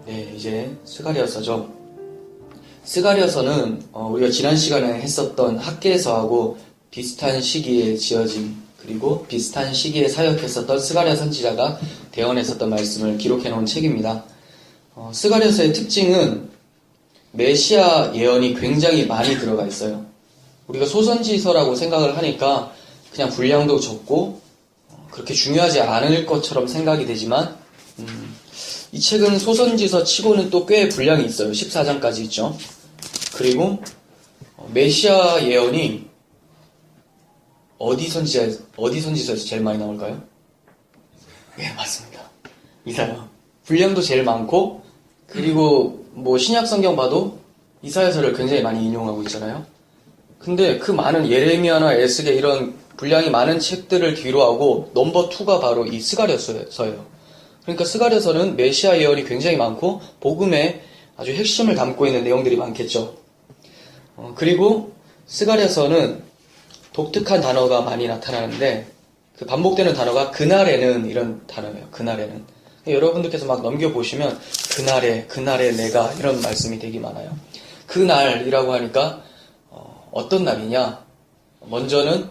네, 이제 스가랴서죠. 스가랴서는 우리가 지난 시간에 했었던 학개서하고 비슷한 시기에 지어진, 그리고 비슷한 시기에 사역했었던 스가랴 선지자가 대언했었던 말씀을 기록해 놓은 책입니다. 스가랴서의 특징은 메시아 예언이 굉장히 많이 들어가 있어요. 우리가 소선지서라고 생각을 하니까 그냥 분량도 적고 그렇게 중요하지 않을 것처럼 생각이 되지만 이 책은 소선지서 치고는 또 꽤 분량이 있어요. 14장까지 있죠. 그리고 메시아 예언이 어디 선지서에서 제일 많이 나올까요? 네, 맞습니다. 이사야. 분량도 제일 많고, 그리고 신약 성경 봐도 이사야서를 굉장히 많이 인용하고 있잖아요. 근데 그 많은 예레미야나 에스겔 이런 분량이 많은 책들을 뒤로 하고 넘버 2가 바로 이 스가랴서예요. 그러니까 스가랴서는 메시아 예언이 굉장히 많고 복음의 아주 핵심을 담고 있는 내용들이 많겠죠. 그리고 스가랴서는 독특한 단어가 많이 나타나는데 그 반복되는 단어가 그날에는 이런 단어예요. 그날에는. 여러분들께서 막 넘겨보시면 그날에 내가 이런 말씀이 되게 많아요. 그날이라고 하니까 어떤 날이냐? 먼저는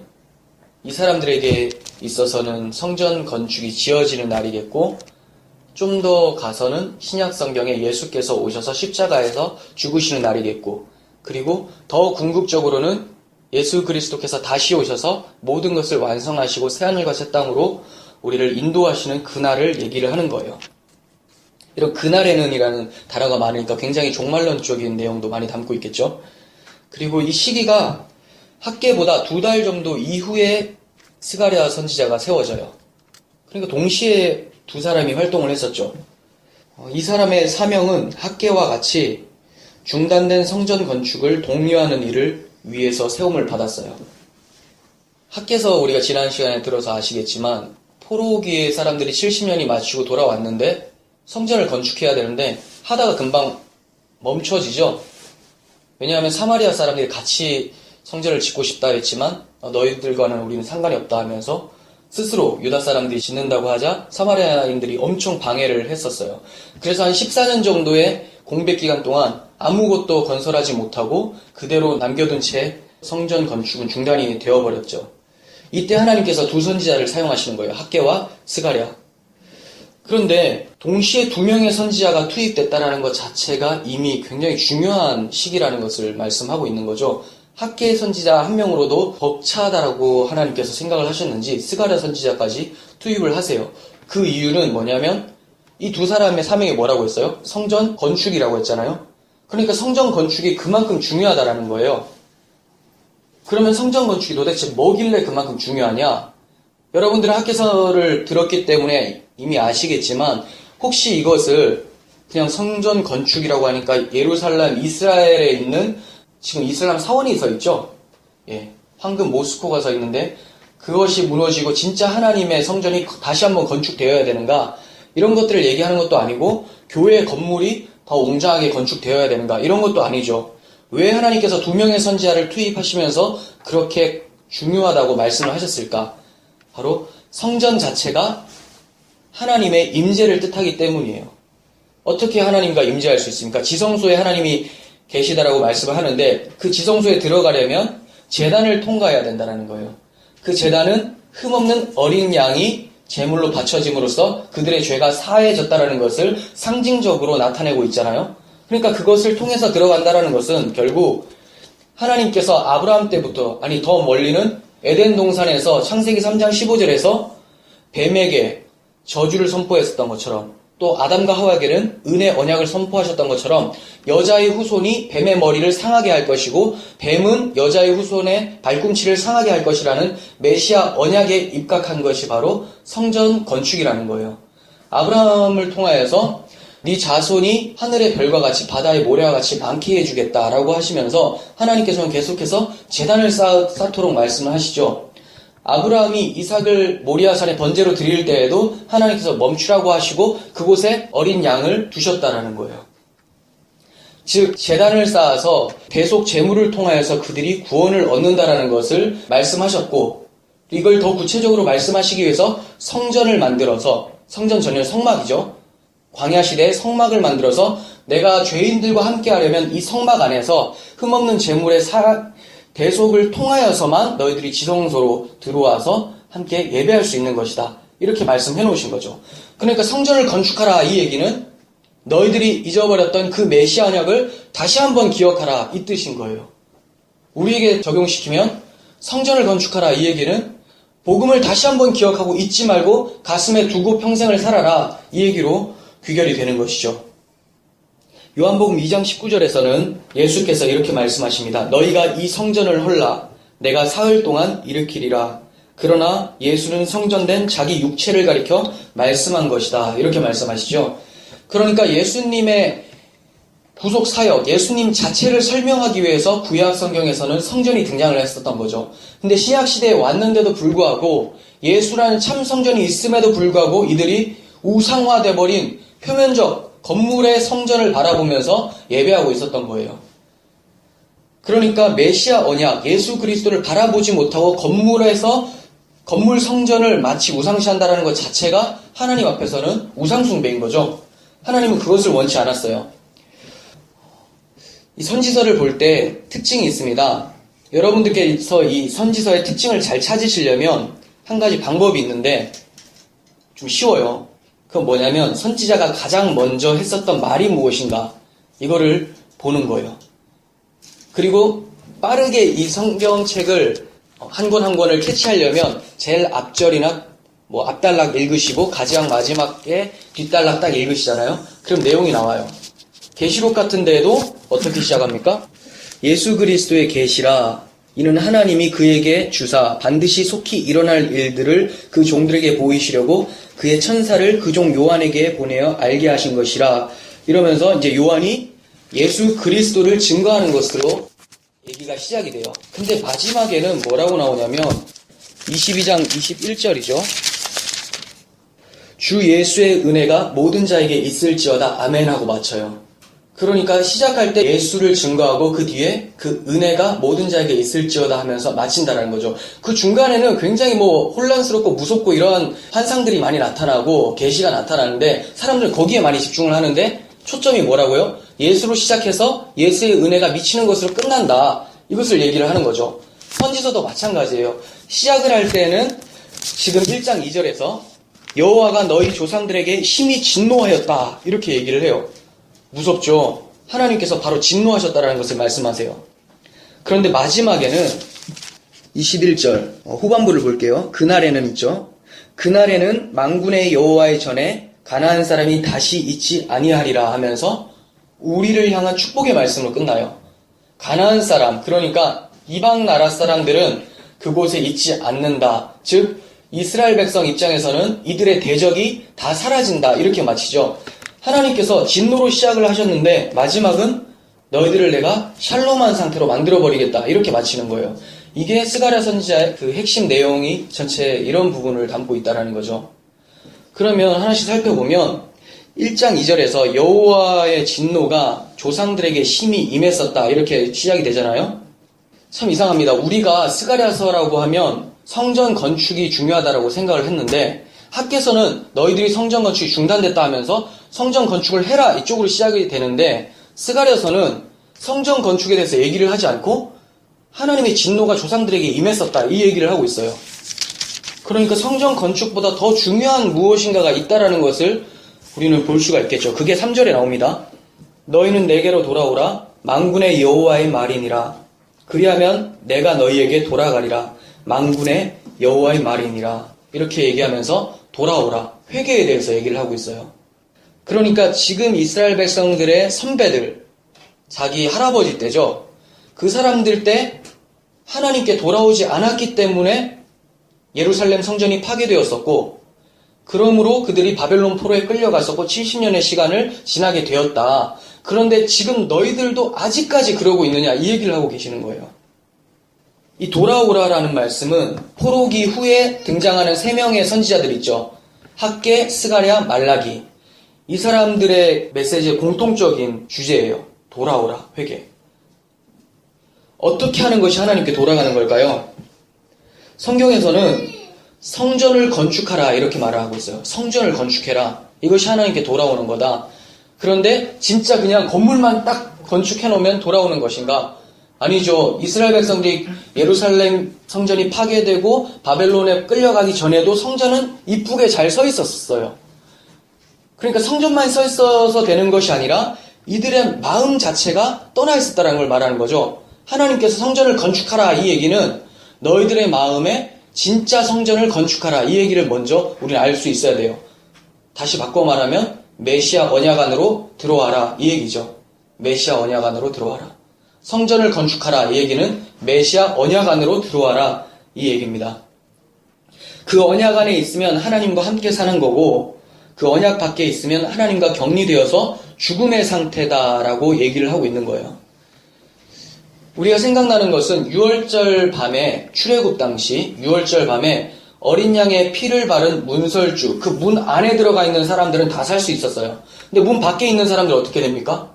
이 사람들에게 있어서는 성전 건축이 지어지는 날이겠고, 좀 더 가서는 신약 성경에 예수께서 오셔서 십자가에서 죽으시는 날이겠고, 그리고 더 궁극적으로는 예수 그리스도께서 다시 오셔서 모든 것을 완성하시고 새하늘과 새 땅으로 우리를 인도하시는 그날을 얘기를 하는 거예요. 이런 그날에는 이라는 단어가 많으니까 굉장히 종말론적인 내용도 많이 담고 있겠죠. 그리고 이 시기가 학개보다 2달 정도 이후에 스가랴 선지자가 세워져요. 그러니까 동시에 두 사람이 활동을 했었죠. 이 사람의 사명은 학개와 같이 중단된 성전 건축을 독려하는 일을 위해서 세움을 받았어요. 학개서 우리가 지난 시간에 들어서 아시겠지만 포로기에 사람들이 70년이 마치고 돌아왔는데 성전을 건축해야 되는데 하다가 금방 멈춰지죠. 왜냐하면 사마리아 사람들이 같이 성전을 짓고 싶다 했지만 너희들과는 우리는 상관이 없다 하면서 스스로 유다 사람들이 짓는다고 하자 사마리아인들이 엄청 방해를 했었어요. 그래서 한 14년 정도의 공백 기간 동안 아무것도 건설하지 못하고 그대로 남겨둔 채 성전 건축은 중단이 되어버렸죠. 이때 하나님께서 두 선지자를 사용하시는 거예요. 학개와 스가랴. 그런데 동시에 2명의 선지자가 투입됐다는 것 자체가 이미 굉장히 중요한 시기라는 것을 말씀하고 있는 거죠. 학개 선지자 한 명으로도 벅차다라고 하나님께서 생각을 하셨는지 스가랴 선지자까지 투입을 하세요. 그 이유는 뭐냐면 이 두 사람의 사명이 뭐라고 했어요? 성전 건축이라고 했잖아요. 그러니까 성전 건축이 그만큼 중요하다라는 거예요. 그러면 성전 건축이 도대체 뭐길래 그만큼 중요하냐? 여러분들은 학개서를 들었기 때문에 이미 아시겠지만 혹시 이것을 그냥 성전 건축이라고 하니까 예루살렘 이스라엘에 있는 지금 이슬람 사원이 서 있죠? 예, 황금 모스코가 서 있는데 그것이 무너지고 진짜 하나님의 성전이 다시 한번 건축되어야 되는가? 이런 것들을 얘기하는 것도 아니고 교회 건물이 더 웅장하게 건축되어야 되는가? 이런 것도 아니죠. 왜 하나님께서 2명의 선지자를 투입하시면서 그렇게 중요하다고 말씀을 하셨을까? 바로 성전 자체가 하나님의 임재를 뜻하기 때문이에요. 어떻게 하나님과 임재할 수 있습니까? 지성소에 하나님이 계시다라고 말씀을 하는데 그 지성소에 들어가려면 제단을 통과해야 된다는 거예요. 그 제단은 흠없는 어린 양이 제물로 바쳐짐으로써 그들의 죄가 사해졌다는 것을 상징적으로 나타내고 있잖아요. 그러니까 그것을 통해서 들어간다는 것은 결국 하나님께서 아브라함 때부터, 아니 더 멀리는 에덴 동산에서 창세기 3장 15절에서 뱀에게 저주를 선포했었던 것처럼 또 아담과 하와에게는 은혜 언약을 선포하셨던 것처럼 여자의 후손이 뱀의 머리를 상하게 할 것이고 뱀은 여자의 후손의 발꿈치를 상하게 할 것이라는 메시아 언약에 입각한 것이 바로 성전 건축이라는 거예요. 아브라함을 통하여서 네 자손이 하늘의 별과 같이 바다의 모래와 같이 많게 해주겠다라고 하시면서 하나님께서는 계속해서 제단을 쌓도록 말씀을 하시죠. 아브라함이 이삭을 모리아산에 번제로 드릴 때에도 하나님께서 멈추라고 하시고 그곳에 어린 양을 두셨다라는 거예요. 즉 제단을 쌓아서 대속 제물을 통하여서 그들이 구원을 얻는다라는 것을 말씀하셨고 이걸 더 구체적으로 말씀하시기 위해서 성전을 만들어서 성전 전혀 성막이죠. 광야 시대에 성막을 만들어서 내가 죄인들과 함께 하려면 이 성막 안에서 흠없는 제물의 대속을 통하여서만 너희들이 지성소로 들어와서 함께 예배할 수 있는 것이다. 이렇게 말씀해 놓으신 거죠. 그러니까 성전을 건축하라 이 얘기는 너희들이 잊어버렸던 그 메시아 언약을 다시 한번 기억하라 이 뜻인 거예요. 우리에게 적용시키면 성전을 건축하라 이 얘기는 복음을 다시 한번 기억하고 잊지 말고 가슴에 두고 평생을 살아라 이 얘기로 귀결이 되는 것이죠. 요한복음 2장 19절에서는 예수께서 이렇게 말씀하십니다. 너희가 이 성전을 헐라 내가 사흘 동안 일으키리라. 그러나 예수는 성전된 자기 육체를 가리켜 말씀한 것이다. 이렇게 말씀하시죠. 그러니까 예수님의 부속 사역, 예수님 자체를 설명하기 위해서 구약 성경에서는 성전이 등장을 했었던 거죠. 근데 신약 시대에 왔는데도 불구하고 예수라는 참 성전이 있음에도 불구하고 이들이 우상화돼 버린 표면적 건물의 성전을 바라보면서 예배하고 있었던 거예요. 그러니까 메시아 언약, 예수 그리스도를 바라보지 못하고 건물 성전을 마치 우상시한다는 것 자체가 하나님 앞에서는 우상숭배인 거죠. 하나님은 그것을 원치 않았어요. 이 선지서를 볼 때 특징이 있습니다. 여러분들께서 이 선지서의 특징을 잘 찾으시려면 한 가지 방법이 있는데 좀 쉬워요. 그건 뭐냐면 선지자가 가장 먼저 했었던 말이 무엇인가 이거를 보는 거예요. 그리고 빠르게 이 성경책을 한 권 한 권을 캐치하려면 제일 앞절이나 앞단락 읽으시고 가장 마지막에 뒷단락 딱 읽으시잖아요. 그럼 내용이 나와요. 계시록 같은 데에도 어떻게 시작합니까? 예수 그리스도의 계시라 이는 하나님이 그에게 주사 반드시 속히 일어날 일들을 그 종들에게 보이시려고 그의 천사를 그 종 요한에게 보내어 알게 하신 것이라. 이러면서 이제 요한이 예수 그리스도를 증거하는 것으로 얘기가 시작이 돼요. 근데 마지막에는 뭐라고 나오냐면 22장 21절이죠. 주 예수의 은혜가 모든 자에게 있을지어다 아멘 하고 마쳐요. 그러니까 시작할 때 예수를 증거하고 그 뒤에 그 은혜가 모든 자에게 있을지어다 하면서 마친다는 거죠. 그 중간에는 굉장히 혼란스럽고 무섭고 이러한 환상들이 많이 나타나고 계시가 나타나는데 사람들은 거기에 많이 집중을 하는데 초점이 뭐라고요? 예수로 시작해서 예수의 은혜가 미치는 것으로 끝난다. 이것을 얘기를 하는 거죠. 선지서도 마찬가지예요. 시작을 할 때는 지금 1장 2절에서 여호와가 너희 조상들에게 심히 진노하였다. 이렇게 얘기를 해요. 무섭죠? 하나님께서 바로 진노하셨다라는 것을 말씀하세요. 그런데 마지막에는 21절 후반부를 볼게요. 그날에는 있죠. 그날에는 만군의 여호와의 전에 가나안 사람이 다시 있지 아니하리라 하면서 우리를 향한 축복의 말씀으로 끝나요. 가나안 사람, 그러니까 이방 나라 사람들은 그곳에 있지 않는다. 즉 이스라엘 백성 입장에서는 이들의 대적이 다 사라진다. 이렇게 마치죠. 하나님께서 진노로 시작을 하셨는데 마지막은 너희들을 내가 샬롬한 상태로 만들어버리겠다. 이렇게 마치는 거예요. 이게 스가랴 선지자의 그 핵심 내용이 전체 이런 부분을 담고 있다는 거죠. 그러면 하나씩 살펴보면 1장 2절에서 여호와의 진노가 조상들에게 심히 임했었다. 이렇게 시작이 되잖아요. 참 이상합니다. 우리가 스가랴서라고 하면 성전 건축이 중요하다고 생각을 했는데 학계서는 너희들이 성전 건축이 중단됐다 하면서 성전 건축을 해라 이쪽으로 시작이 되는데 스가랴서는 성전 건축에 대해서 얘기를 하지 않고 하나님의 진노가 조상들에게 임했었다 이 얘기를 하고 있어요. 그러니까 성전 건축보다 더 중요한 무엇인가가 있다라는 것을 우리는 볼 수가 있겠죠. 그게 3절에 나옵니다. 너희는 내게로 돌아오라 만군의 여호와의 말이니라. 그리하면 내가 너희에게 돌아가리라. 만군의 여호와의 말이니라. 이렇게 얘기하면서 돌아오라. 회개에 대해서 얘기를 하고 있어요. 그러니까 지금 이스라엘 백성들의 선배들, 자기 할아버지 때죠. 그 사람들 때 하나님께 돌아오지 않았기 때문에 예루살렘 성전이 파괴되었었고 그러므로 그들이 바벨론 포로에 끌려갔었고 70년의 시간을 지나게 되었다. 그런데 지금 너희들도 아직까지 그러고 있느냐 이 얘기를 하고 계시는 거예요. 이 돌아오라라는 말씀은 포로기 후에 등장하는 3명의 선지자들 있죠. 학개, 스가랴, 말라기. 이 사람들의 메시지의 공통적인 주제예요. 돌아오라, 회개. 어떻게 하는 것이 하나님께 돌아가는 걸까요? 성경에서는 성전을 건축하라 이렇게 말을 하고 있어요. 성전을 건축해라. 이것이 하나님께 돌아오는 거다. 그런데 진짜 그냥 건물만 딱 건축해 놓으면 돌아오는 것인가? 아니죠. 이스라엘 백성들이 예루살렘 성전이 파괴되고 바벨론에 끌려가기 전에도 성전은 이쁘게 잘 서 있었어요. 그러니까 성전만 서 있어서 되는 것이 아니라 이들의 마음 자체가 떠나 있었다는 걸 말하는 거죠. 하나님께서 성전을 건축하라 이 얘기는 너희들의 마음에 진짜 성전을 건축하라 이 얘기를 먼저 우리는 알 수 있어야 돼요. 다시 바꿔 말하면 메시아 언약 안으로 들어와라 이 얘기죠. 메시아 언약 안으로 들어와라. 성전을 건축하라 이 얘기는 메시아 언약 안으로 들어와라 이 얘기입니다. 그 언약 안에 있으면 하나님과 함께 사는 거고 그 언약 밖에 있으면 하나님과 격리되어서 죽음의 상태다라고 얘기를 하고 있는 거예요. 우리가 생각나는 것은 6월절 밤에 출애굽 당시 6월절 밤에 어린 양의 피를 바른 문설주 그 문 안에 들어가 있는 사람들은 다 살 수 있었어요. 근데 문 밖에 있는 사람들 어떻게 됩니까?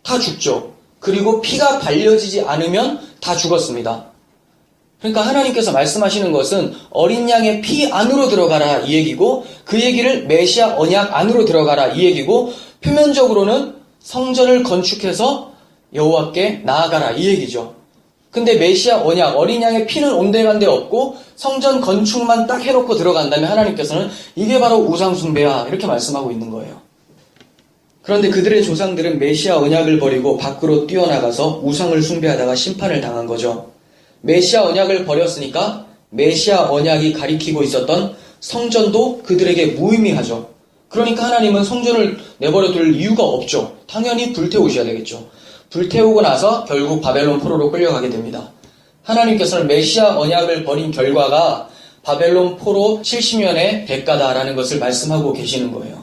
다 죽죠. 그리고 피가 발려지지 않으면 다 죽었습니다. 그러니까 하나님께서 말씀하시는 것은 어린 양의 피 안으로 들어가라 이 얘기고 그 얘기를 메시아 언약 안으로 들어가라 이 얘기고 표면적으로는 성전을 건축해서 여호와께 나아가라 이 얘기죠. 근데 메시아 언약 어린 양의 피는 온데간데 없고 성전 건축만 딱 해놓고 들어간다면 하나님께서는 이게 바로 우상 숭배야 이렇게 말씀하고 있는 거예요. 그런데 그들의 조상들은 메시아 언약을 버리고 밖으로 뛰어나가서 우상을 숭배하다가 심판을 당한 거죠. 메시아 언약을 버렸으니까 메시아 언약이 가리키고 있었던 성전도 그들에게 무의미하죠. 그러니까 하나님은 성전을 내버려 둘 이유가 없죠. 당연히 불태우셔야 되겠죠. 불태우고 나서 결국 바벨론 포로로 끌려가게 됩니다. 하나님께서는 메시아 언약을 버린 결과가 바벨론 포로 70년의 대가다라는 것을 말씀하고 계시는 거예요.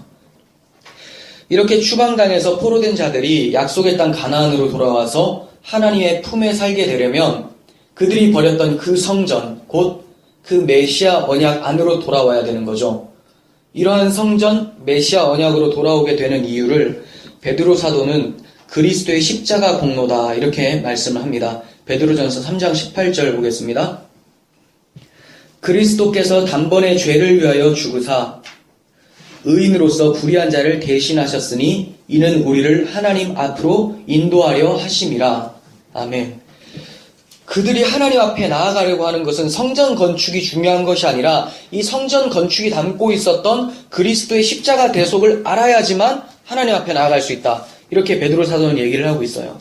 이렇게 추방당해서 포로된 자들이 약속의 땅 가나안으로 돌아와서 하나님의 품에 살게 되려면 그들이 버렸던 그 성전, 곧 그 메시아 언약 안으로 돌아와야 되는 거죠. 이러한 성전, 메시아 언약으로 돌아오게 되는 이유를 베드로 사도는 그리스도의 십자가 공로다 이렇게 말씀을 합니다. 베드로전서 3장 18절 보겠습니다. 그리스도께서 단번에 죄를 위하여 죽으사 의인으로서 불의한 자를 대신하셨으니 이는 우리를 하나님 앞으로 인도하려 하심이라. 아멘. 그들이 하나님 앞에 나아가려고 하는 것은 성전 건축이 중요한 것이 아니라 이 성전 건축이 담고 있었던 그리스도의 십자가 대속을 알아야지만 하나님 앞에 나아갈 수 있다. 이렇게 베드로 사도는 얘기를 하고 있어요.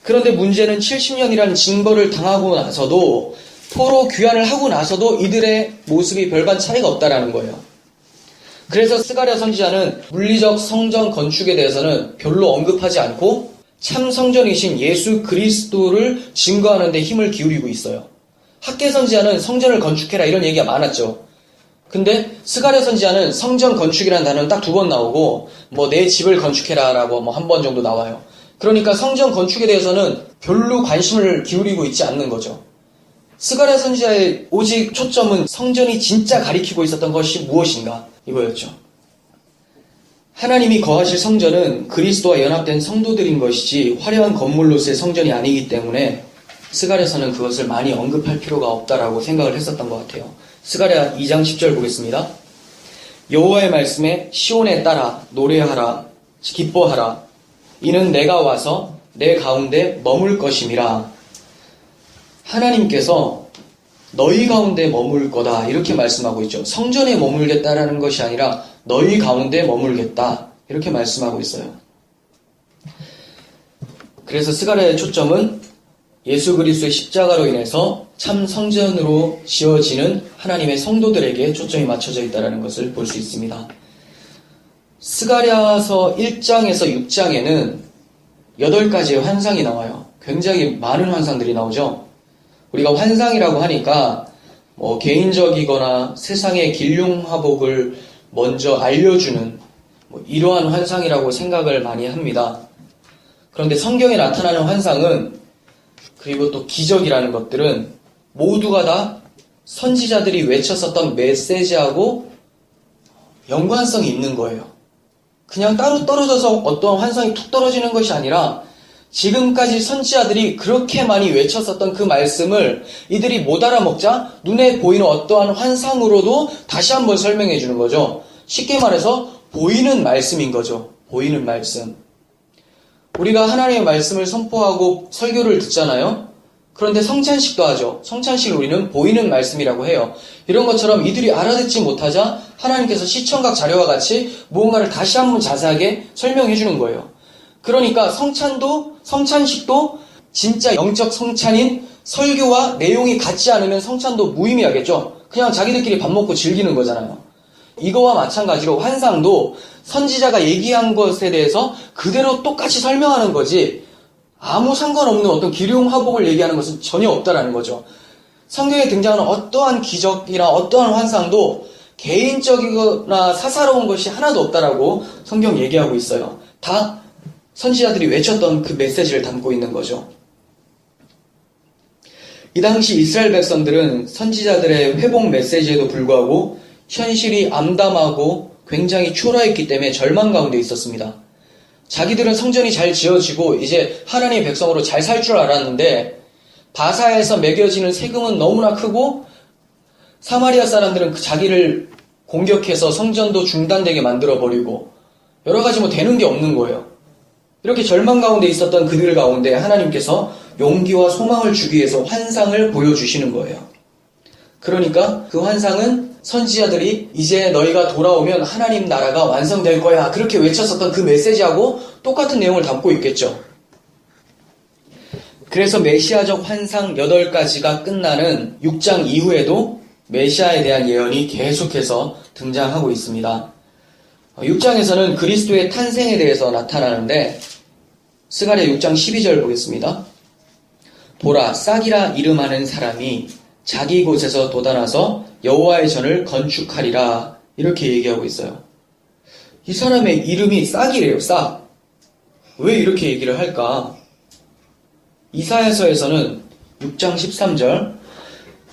그런데 문제는 70년이라는 징벌을 당하고 나서도 포로 귀환을 하고 나서도 이들의 모습이 별반 차이가 없다라는 거예요. 그래서 스가랴 선지자는 물리적 성전 건축에 대해서는 별로 언급하지 않고 참 성전이신 예수 그리스도를 증거하는 데 힘을 기울이고 있어요. 학개 선지자는 성전을 건축해라 이런 얘기가 많았죠. 근데 스가랴 선지자는 성전 건축이라는 단어는 딱 2번 나오고 뭐 내 집을 건축해라라고 뭐 1번 정도 나와요. 그러니까 성전 건축에 대해서는 별로 관심을 기울이고 있지 않는 거죠. 스가랴 선지자의 오직 초점은 성전이 진짜 가리키고 있었던 것이 무엇인가 이거였죠. 하나님이 거하실 성전은 그리스도와 연합된 성도들인 것이지 화려한 건물로서의 성전이 아니기 때문에 스가랴서는 그것을 많이 언급할 필요가 없다라고 생각을 했었던 것 같아요. 스가랴 2장 10절 보겠습니다. 여호와의 말씀에 시온에 따라 노래하라 기뻐하라 이는 내가 와서 내 가운데 머물 것임이라. 하나님께서 너희 가운데 머물 거다 이렇게 말씀하고 있죠. 성전에 머물겠다라는 것이 아니라 너희 가운데 머물겠다 이렇게 말씀하고 있어요. 그래서 스가랴의 초점은 예수 그리스도의 십자가로 인해서 참 성전으로 지어지는 하나님의 성도들에게 초점이 맞춰져 있다는 것을 볼 수 있습니다. 스가랴서 1장에서 6장에는 8가지의 환상이 나와요. 굉장히 많은 환상들이 나오죠. 우리가 환상이라고 하니까 뭐 개인적이거나 세상의 길흉화복을 먼저 알려주는 뭐 이러한 환상이라고 생각을 많이 합니다. 그런데 성경에 나타나는 환상은 그리고 또 기적이라는 것들은 모두가 다 선지자들이 외쳤었던 메시지하고 연관성이 있는 거예요. 그냥 따로 떨어져서 어떠한 환상이 툭 떨어지는 것이 아니라 지금까지 선지자들이 그렇게 많이 외쳤었던 그 말씀을 이들이 못 알아먹자 눈에 보이는 어떠한 환상으로도 다시 한번 설명해 주는 거죠. 쉽게 말해서 보이는 말씀인 거죠. 보이는 말씀. 우리가 하나님의 말씀을 선포하고 설교를 듣잖아요. 그런데 성찬식도 하죠. 성찬식을 우리는 보이는 말씀이라고 해요. 이런 것처럼 이들이 알아듣지 못하자 하나님께서 시청각 자료와 같이 무언가를 다시 한번 자세하게 설명해 주는 거예요. 그러니까 성찬식도 진짜 영적 성찬인 설교와 내용이 같지 않으면 성찬도 무의미하겠죠. 그냥 자기들끼리 밥 먹고 즐기는 거잖아요. 이거와 마찬가지로 환상도 선지자가 얘기한 것에 대해서 그대로 똑같이 설명하는 거지 아무 상관없는 어떤 기륭화복을 얘기하는 것은 전혀 없다라는 거죠. 성경에 등장하는 어떠한 기적이나 어떠한 환상도 개인적이거나 사사로운 것이 하나도 없다라고 성경 얘기하고 있어요. 다 선지자들이 외쳤던 그 메시지를 담고 있는 거죠. 이 당시 이스라엘 백성들은 선지자들의 회복 메시지에도 불구하고 현실이 암담하고 굉장히 초라했기 때문에 절망 가운데 있었습니다. 자기들은 성전이 잘 지어지고 이제 하나님의 백성으로 잘 살 줄 알았는데 바사에서 매겨지는 세금은 너무나 크고 사마리아 사람들은 자기를 공격해서 성전도 중단되게 만들어버리고 여러 가지 되는 게 없는 거예요. 이렇게 절망 가운데 있었던 그들 가운데 하나님께서 용기와 소망을 주기 위해서 환상을 보여주시는 거예요. 그러니까 그 환상은 선지자들이 이제 너희가 돌아오면 하나님 나라가 완성될 거야 그렇게 외쳤었던 그 메시지하고 똑같은 내용을 담고 있겠죠. 그래서 메시아적 환상 8가지가 끝나는 6장 이후에도 메시아에 대한 예언이 계속해서 등장하고 있습니다. 6장에서는 그리스도의 탄생에 대해서 나타나는데 스가랴 6장 12절 보겠습니다. 보라, 싹이라 이름하는 사람이 자기 곳에서 돋아나서 여호와의 전을 건축하리라 이렇게 얘기하고 있어요. 이 사람의 이름이 싹이래요. 싹. 왜 이렇게 얘기를 할까? 이사야서에서는 6장 13절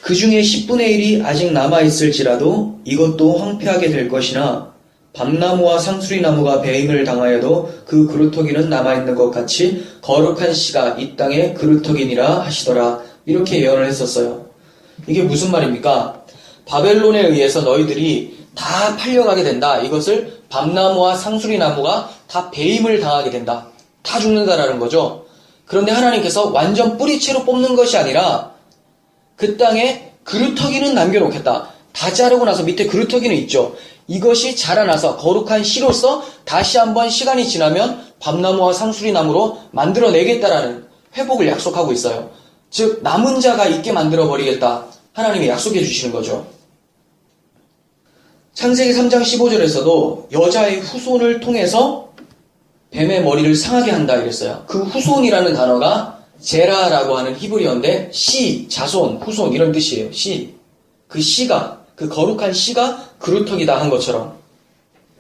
그 중에 10분의 1이 아직 남아있을지라도 이것도 황폐하게 될 것이나 밤나무와 상수리나무가 배임을 당하여도 그 그루터기는 남아있는 것 같이 거룩한 씨가 이 땅에 그루터기니라 하시더라 이렇게 예언을 했었어요. 이게 무슨 말입니까? 바벨론에 의해서 너희들이 다 팔려가게 된다. 이것을 밤나무와 상수리나무가 다 배임을 당하게 된다. 다 죽는다라는 거죠. 그런데 하나님께서 완전 뿌리채로 뽑는 것이 아니라 그 땅에 그루터기는 남겨놓겠다. 다 자르고 나서 밑에 그루터기는 있죠. 이것이 자라나서 거룩한 씨로서 다시 한번 시간이 지나면 밤나무와 상수리나무로 만들어내겠다라는 회복을 약속하고 있어요. 즉 남은 자가 있게 만들어버리겠다. 하나님이 약속해 주시는 거죠. 창세기 3장 15절에서도 여자의 후손을 통해서 뱀의 머리를 상하게 한다 이랬어요. 그 후손이라는 단어가 제라라고 하는 히브리어인데 씨, 자손, 후손 이런 뜻이에요. 씨. 그 씨가, 그 거룩한 씨가 그루터기다 한 것처럼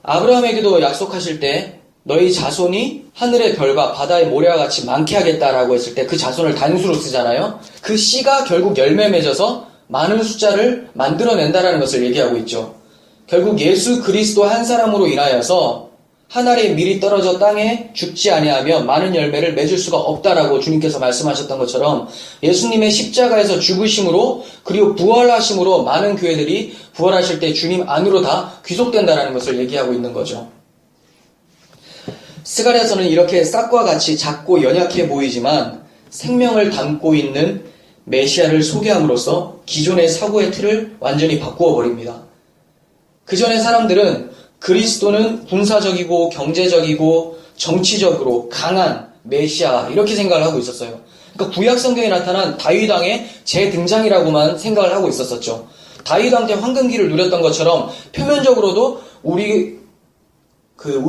아브라함에게도 약속하실 때 너희 자손이 하늘의 별과 바다의 모래와 같이 많게 하겠다라고 했을 때 그 자손을 단수로 쓰잖아요. 그 씨가 결국 열매 맺어서 많은 숫자를 만들어낸다라는 것을 얘기하고 있죠. 결국 예수 그리스도 한 사람으로 인하여서 한 알이 미리 떨어져 땅에 죽지 아니하며 많은 열매를 맺을 수가 없다라고 주님께서 말씀하셨던 것처럼 예수님의 십자가에서 죽으심으로 그리고 부활하심으로 많은 교회들이 부활하실 때 주님 안으로 다 귀속된다라는 것을 얘기하고 있는 거죠. 스가랴서는 이렇게 싹과 같이 작고 연약해 보이지만 생명을 담고 있는 메시아를 소개함으로써 기존의 사고의 틀을 완전히 바꾸어 버립니다. 그 전에 사람들은 그리스도는 군사적이고 경제적이고 정치적으로 강한 메시아 이렇게 생각을 하고 있었어요. 그러니까 구약 성경에 나타난 다윗 왕의 재등장이라고만 생각을 하고 있었었죠. 다윗 왕 때 황금기를 누렸던 것처럼 표면적으로도 우리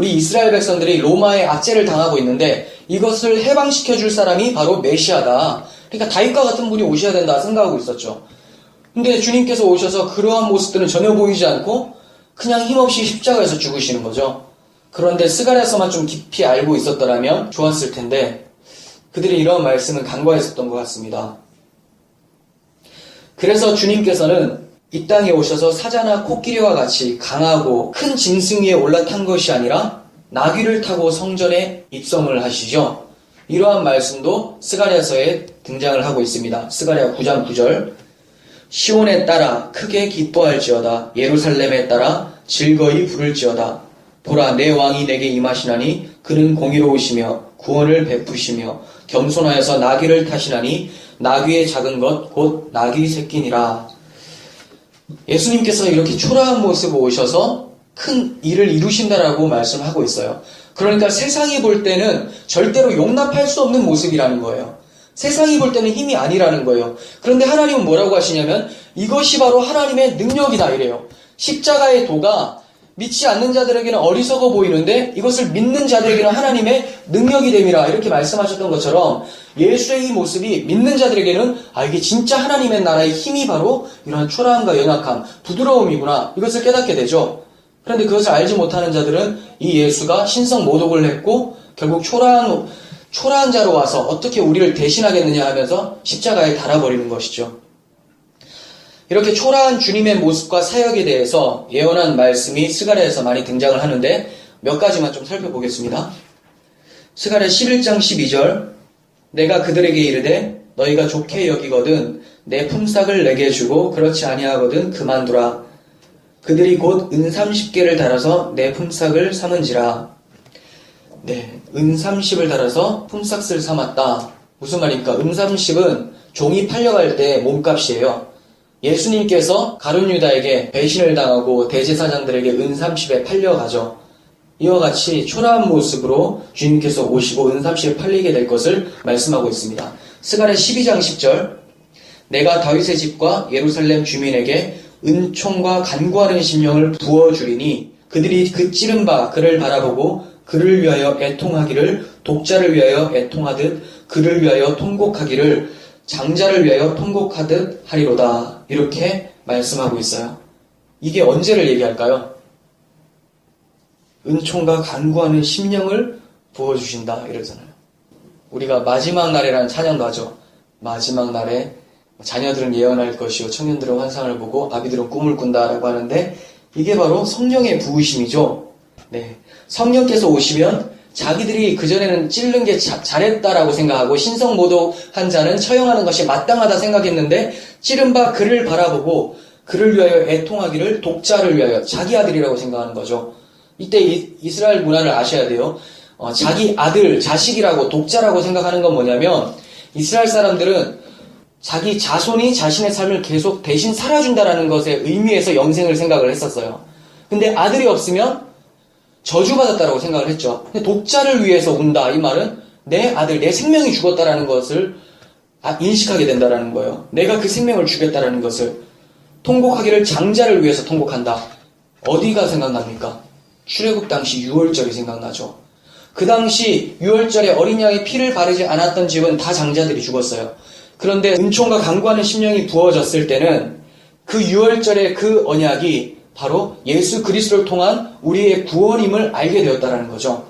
이스라엘 백성들이 로마의 압제를 당하고 있는데 이것을 해방시켜 줄 사람이 바로 메시아다. 그러니까 다윗과 같은 분이 오셔야 된다 생각하고 있었죠. 근데 주님께서 오셔서 그러한 모습들은 전혀 보이지 않고 그냥 힘없이 십자가에서 죽으시는 거죠. 그런데 스가랴서만 좀 깊이 알고 있었더라면 좋았을 텐데 그들이 이런 말씀은 간과했었던 것 같습니다. 그래서 주님께서는 이 땅에 오셔서 사자나 코끼리와 같이 강하고 큰 짐승 위에 올라탄 것이 아니라 나귀를 타고 성전에 입성을 하시죠. 이러한 말씀도 스가랴서에 등장을 하고 있습니다. 스가랴 9장 9절 시온에 따라 크게 기뻐할지어다 예루살렘에 따라 즐거이 부를지어다. 보라, 내 왕이 내게 임하시나니 그는 공의로우시며 구원을 베푸시며 겸손하여서 나귀를 타시나니 나귀의 작은 것 곧 나귀 새끼니라. 예수님께서 이렇게 초라한 모습으로 오셔서 큰 일을 이루신다라고 말씀하고 있어요. 그러니까 세상이 볼 때는 절대로 용납할 수 없는 모습이라는 거예요. 세상이 볼 때는 힘이 아니라는 거예요. 그런데 하나님은 뭐라고 하시냐면 이것이 바로 하나님의 능력이다 이래요. 십자가의 도가 믿지 않는 자들에게는 어리석어 보이는데 이것을 믿는 자들에게는 하나님의 능력이 됨이라 이렇게 말씀하셨던 것처럼 예수의 이 모습이 믿는 자들에게는 이게 진짜 하나님의 나라의 힘이 바로 이러한 초라함과 연약함, 부드러움이구나 이것을 깨닫게 되죠. 그런데 그것을 알지 못하는 자들은 이 예수가 신성 모독을 했고 결국 초라한 자로 와서 어떻게 우리를 대신하겠느냐 하면서 십자가에 달아버리는 것이죠. 이렇게 초라한 주님의 모습과 사역에 대해서 예언한 말씀이 스가랴에서 많이 등장을 하는데 몇 가지만 좀 살펴보겠습니다. 스가랴 11장 12절 내가 그들에게 이르되 너희가 좋게 여기거든 내 품삯을 내게 주고 그렇지 아니하거든 그만두라. 그들이 곧 은 30개를 달아서 내 품삯을 삼은지라. 네, 은 30을 달아서 품삯을 삼았다. 무슨 말입니까? 은 30은 종이 팔려갈 때 몸값이에요. 예수님께서 가룟 유다에게 배신을 당하고 대제사장들에게 은 30에 팔려가죠. 이와 같이 초라한 모습으로 주님께서 오시고 은 30에 팔리게 될 것을 말씀하고 있습니다. 스가랴 12장 10절 내가 다윗의 집과 예루살렘 주민에게 은총과 간구하는 심령을 부어주리니 그들이 그 찌른 바 그를 바라보고 그를 위하여 애통하기를 독자를 위하여 애통하듯 그를 위하여 통곡하기를 장자를 위하여 통곡하듯 하리로다. 이렇게 말씀하고 있어요. 이게 언제를 얘기할까요? 은총과 간구하는 심령을 부어주신다 이러잖아요. 우리가 마지막 날이라는 찬양도 하죠. 마지막 날에 자녀들은 예언할 것이요 청년들은 환상을 보고 아비들은 꿈을 꾼다라고 하는데 이게 바로 성령의 부으심이죠. 네, 성령께서 오시면 자기들이 그전에는 찌른 게 잘했다라고 생각하고 신성모독한 자는 처형하는 것이 마땅하다 생각했는데 찌른 바 그를 바라보고 그를 위하여 애통하기를 독자를 위하여 자기 아들이라고 생각하는 거죠. 이때 이스라엘 문화를 아셔야 돼요. 자기 아들, 자식이라고 독자라고 생각하는 건 뭐냐면 이스라엘 사람들은 자기 자손이 자신의 삶을 계속 대신 살아준다라는 것에 의미에서 영생을 생각을 했었어요. 근데 아들이 없으면 저주받았다라고 생각을 했죠. 근데 독자를 위해서 운다 이 말은 내 아들, 내 생명이 죽었다라는 것을 인식하게 된다라는 거예요. 내가 그 생명을 죽였다라는 것을. 통곡하기를 장자를 위해서 통곡한다. 어디가 생각납니까? 출애굽 당시 유월절이 생각나죠. 그 당시 유월절에 어린 양의 피를 바르지 않았던 집은 다 장자들이 죽었어요. 그런데 은총과 간구하는 심령이 부어졌을 때는 그 유월절의 그 언약이 바로 예수 그리스도를 통한 우리의 구원임을 알게 되었다는 거죠.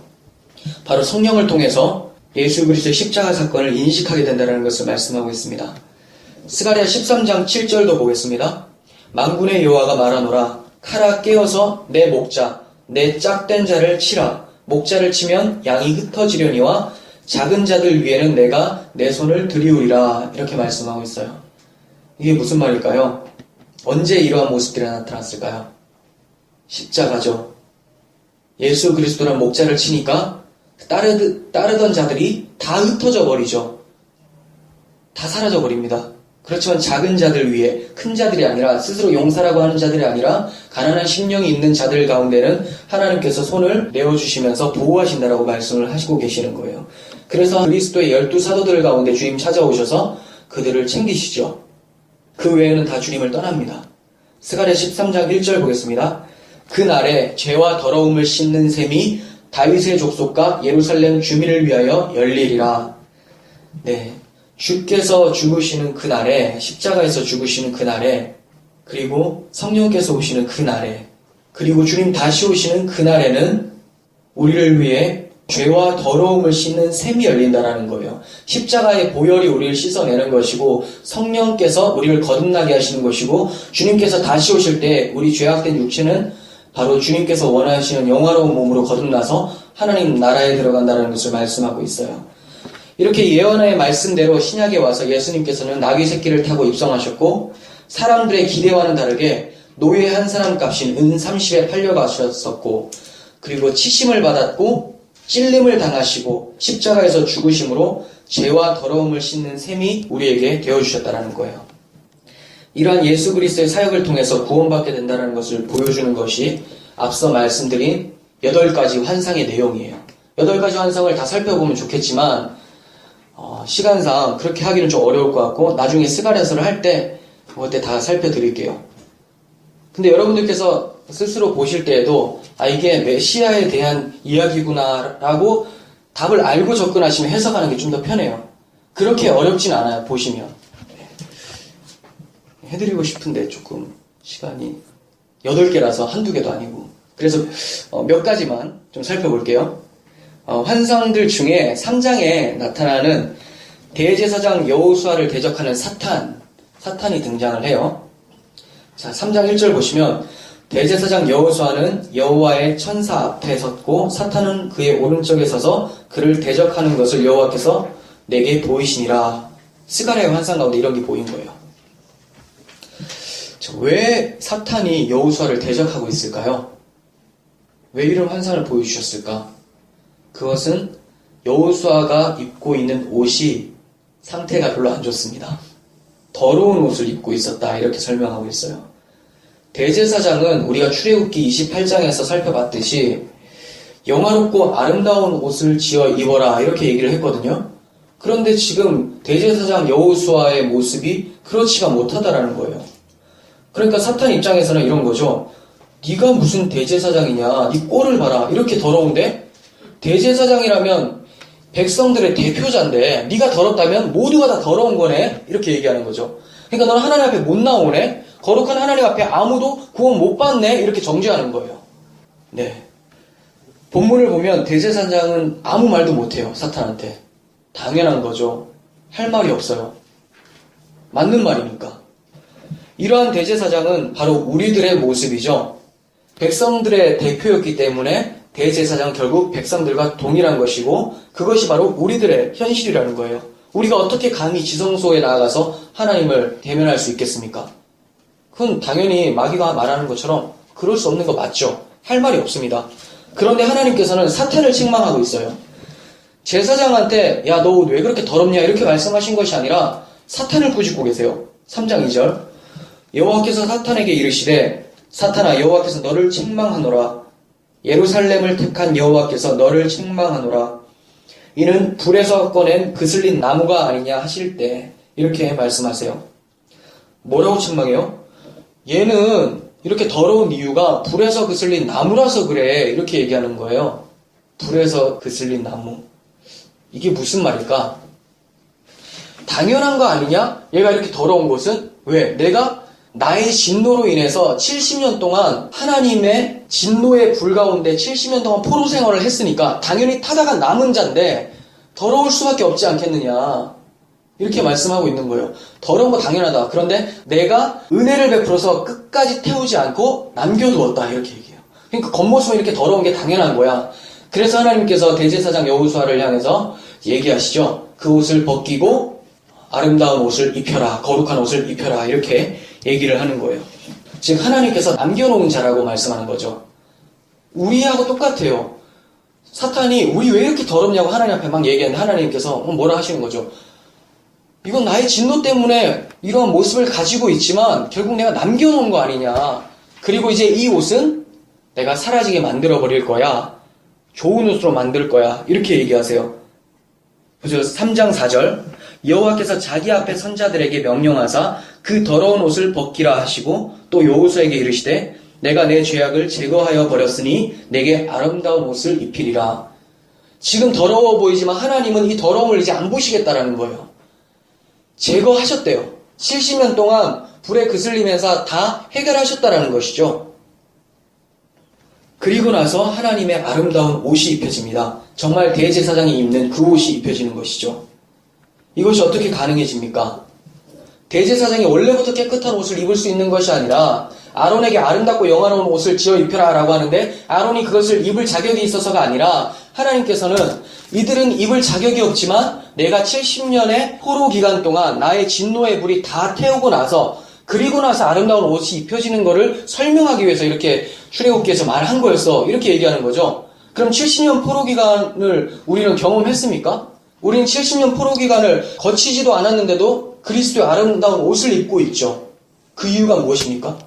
바로 성령을 통해서 예수 그리스도의 십자가 사건을 인식하게 된다는 것을 말씀하고 있습니다. 스가랴 13장 7절도 보겠습니다. 만군의 여호와가 말하노라 칼아 깨어서 내 목자 내 짝된 자를 치라. 목자를 치면 양이 흩어지려니와 작은 자들 위에는 내가 내 손을 들이우리라. 이렇게 말씀하고 있어요. 이게 무슨 말일까요? 언제 이러한 모습들이 나타났을까요? 십자가죠. 예수 그리스도란 목자를 치니까 따르던 자들이 다 흩어져 버리죠. 다 사라져 버립니다. 그렇지만 작은 자들 위에 큰 자들이 아니라 스스로 용사라고 하는 자들이 아니라 가난한 심령이 있는 자들 가운데는 하나님께서 손을 내어주시면서 보호하신다라고 말씀을 하시고 계시는 거예요. 그래서 그리스도의 12사도들 가운데 주님 찾아오셔서 그들을 챙기시죠. 그 외에는 다 주님을 떠납니다. 스가랴 13장 1절 보겠습니다. 그날에 죄와 더러움을 씻는 셈이 다윗의 족속과 예루살렘 주민을 위하여 열리리라. 네, 주께서 죽으시는 그날에, 십자가에서 죽으시는 그날에, 그리고 성령께서 오시는 그날에, 그리고 주님 다시 오시는 그날에는 우리를 위해 죄와 더러움을 씻는 셈이 열린다라는 거예요. 십자가의 보혈이 우리를 씻어내는 것이고 성령께서 우리를 거듭나게 하시는 것이고 주님께서 다시 오실 때 우리 죄악된 육체는 바로 주님께서 원하시는 영화로운 몸으로 거듭나서 하나님 나라에 들어간다는 것을 말씀하고 있어요. 이렇게 예언의 말씀대로 신약에 와서 예수님께서는 나귀 새끼를 타고 입성하셨고 사람들의 기대와는 다르게 노예 한 사람 값인 은 30에 팔려가셨었고, 그리고 치심을 받았고 찔림을 당하시고 십자가에서 죽으심으로 죄와 더러움을 씻는 셈이 우리에게 되어주셨다는 거예요. 이러한 예수 그리스도의 사역을 통해서 구원받게 된다는 것을 보여주는 것이 앞서 말씀드린 8가지 환상의 내용이에요. 8가지 환상을 다 살펴보면 좋겠지만 시간상 그렇게 하기는 좀 어려울 것 같고 나중에 스가랴서를 할 때 그때 다 살펴드릴게요. 근데 여러분들께서 스스로 보실 때에도 이게 메시아에 대한 이야기구나 라고 답을 알고 접근하시면 해석하는 게 좀 더 편해요. 그렇게 어렵진 않아요. 보시면. 해드리고 싶은데 조금 시간이 8개라서 한두 개도 아니고 그래서 몇 가지만 좀 살펴볼게요. 환상들 중에 3장에 나타나는 대제사장 여호수아를 대적하는 사탄이 등장을 해요. 자, 3장 1절 보시면 대제사장 여호수아는 여호와의 천사 앞에 섰고 사탄은 그의 오른쪽에 서서 그를 대적하는 것을 여호와께서 내게 보이시니라. 스가랴의 환상 가운데 이런 게 보인 거예요. 왜 사탄이 여호수아를 대적하고 있을까요? 왜 이런 환상을 보여주셨을까? 그것은 여호수아가 입고 있는 옷이 상태가 별로 안 좋습니다. 더러운 옷을 입고 있었다 이렇게 설명하고 있어요. 대제사장은 우리가 출애굽기 28장에서 살펴봤듯이 영화롭고 아름다운 옷을 지어 입어라 이렇게 얘기를 했거든요. 그런데 지금 대제사장 여호수아의 모습이 그렇지가 못하다라는 거예요. 그러니까 사탄 입장에서는 이런 거죠. 네가 무슨 대제사장이냐, 네 꼴을 봐라, 이렇게 더러운데 대제사장이라면 백성들의 대표자인데 네가 더럽다면 모두가 다 더러운 거네 이렇게 얘기하는 거죠. 그러니까 너는 하나님 앞에 못 나오네, 거룩한 하나님 앞에 아무도 구원 못 받네 이렇게 정죄하는 거예요. 네, 본문을 보면 대제사장은 아무 말도 못해요. 사탄한테. 당연한 거죠. 할 말이 없어요. 맞는 말이니까. 이러한 대제사장은 바로 우리들의 모습이죠. 백성들의 대표였기 때문에 대제사장은 결국 백성들과 동일한 것이고 그것이 바로 우리들의 현실이라는 거예요. 우리가 어떻게 감히 지성소에 나아가서 하나님을 대면할 수 있겠습니까? 그건 당연히 마귀가 말하는 것처럼 그럴 수 없는 거 맞죠. 할 말이 없습니다. 그런데 하나님께서는 사탄을 책망하고 있어요. 제사장한테 야, 너 왜 그렇게 더럽냐 이렇게 말씀하신 것이 아니라 사탄을 꾸짖고 계세요. 3장 2절 여호와께서 사탄에게 이르시되 사탄아, 여호와께서 너를 책망하노라. 예루살렘을 택한 여호와께서 너를 책망하노라. 이는 불에서 꺼낸 그슬린 나무가 아니냐 하실 때 이렇게 말씀하세요. 뭐라고 책망해요? 얘는 이렇게 더러운 이유가 불에서 그슬린 나무라서 그래 이렇게 얘기하는 거예요. 불에서 그슬린 나무. 이게 무슨 말일까? 당연한 거 아니냐? 얘가 이렇게 더러운 것은? 왜? 내가 나의 진노로 인해서 70년 동안 하나님의 진노의 불 가운데 70년 동안 포로 생활을 했으니까 당연히 타다가 남은 자인데 더러울 수밖에 없지 않겠느냐 이렇게 말씀하고 있는 거예요. 더러운 거 당연하다. 그런데 내가 은혜를 베풀어서 끝까지 태우지 않고 남겨두었다 이렇게 얘기해요. 그러니까 겉모습은 이렇게 더러운 게 당연한 거야. 그래서 하나님께서 대제사장 여호수아를 향해서 얘기하시죠. 그 옷을 벗기고 아름다운 옷을 입혀라, 거룩한 옷을 입혀라 이렇게 얘기를 하는 거예요. 즉 하나님께서 남겨놓은 자라고 말씀하는 거죠. 우리하고 똑같아요. 사탄이 우리 왜 이렇게 더럽냐고 하나님 앞에 막 얘기하는데 하나님께서 뭐라 하시는 거죠. 이건 나의 진노 때문에 이러한 모습을 가지고 있지만 결국 내가 남겨놓은 거 아니냐. 그리고 이제 이 옷은 내가 사라지게 만들어버릴 거야. 좋은 옷으로 만들 거야. 이렇게 얘기하세요. 그죠? 3장 4절 여호와께서 자기 앞에 선자들에게 명령하사 그 더러운 옷을 벗기라 하시고 또 여호수아에게 이르시되 내가 내 죄악을 제거하여 버렸으니 내게 아름다운 옷을 입히리라. 지금 더러워 보이지만 하나님은 이 더러움을 이제 안 보시겠다라는 거예요. 제거하셨대요. 70년 동안 불에 그슬리면서 다 해결하셨다라는 것이죠. 그리고 나서 하나님의 아름다운 옷이 입혀집니다. 정말 대제사장이 입는 그 옷이 입혀지는 것이죠. 이것이 어떻게 가능해집니까? 대제사장이 원래부터 깨끗한 옷을 입을 수 있는 것이 아니라 아론에게 아름답고 영화로운 옷을 지어 입혀라 라고 하는데 아론이 그것을 입을 자격이 있어서가 아니라 하나님께서는 이들은 입을 자격이 없지만 내가 70년의 포로 기간 동안 나의 진노의 불이 다 태우고 나서 그리고 나서 아름다운 옷이 입혀지는 거를 설명하기 위해서 이렇게 출애굽기에서 말한 거였어. 이렇게 얘기하는 거죠. 그럼 70년 포로 기간을 우리는 경험했습니까? 우리는 70년 포로 기간을 거치지도 않았는데도 그리스도의 아름다운 옷을 입고 있죠. 그 이유가 무엇입니까?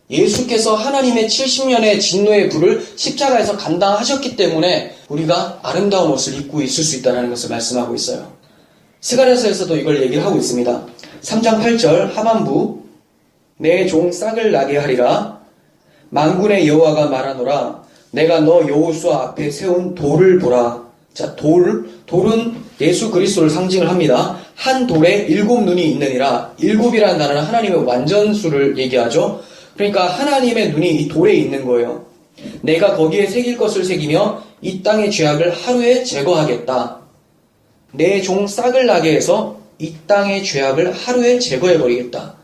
예수께서 하나님의 70년의 진노의 불을 십자가에서 감당하셨기 때문에 우리가 아름다운 옷을 입고 있을 수 있다는 것을 말씀하고 있어요. 스가랴서에서도 이걸 얘기를 하고 있습니다. 3장 8절 하반부, 내 종 싹을 나게 하리라. 만군의 여호와가 말하노라. 내가 너 여호수아 앞에 세운 돌을 보라. 자, 돌은 예수 그리스도를 상징을 합니다. 한 돌에 7눈이 있느니라. 7이라는 단어는 하나님의 완전수를 얘기하죠. 그러니까 하나님의 눈이 이 돌에 있는 거예요. 내가 거기에 새길 것을 새기며 이 땅의 죄악을 하루에 제거하겠다. 내 종 싹을 나게 해서 이 땅의 죄악을 하루에 제거해버리겠다.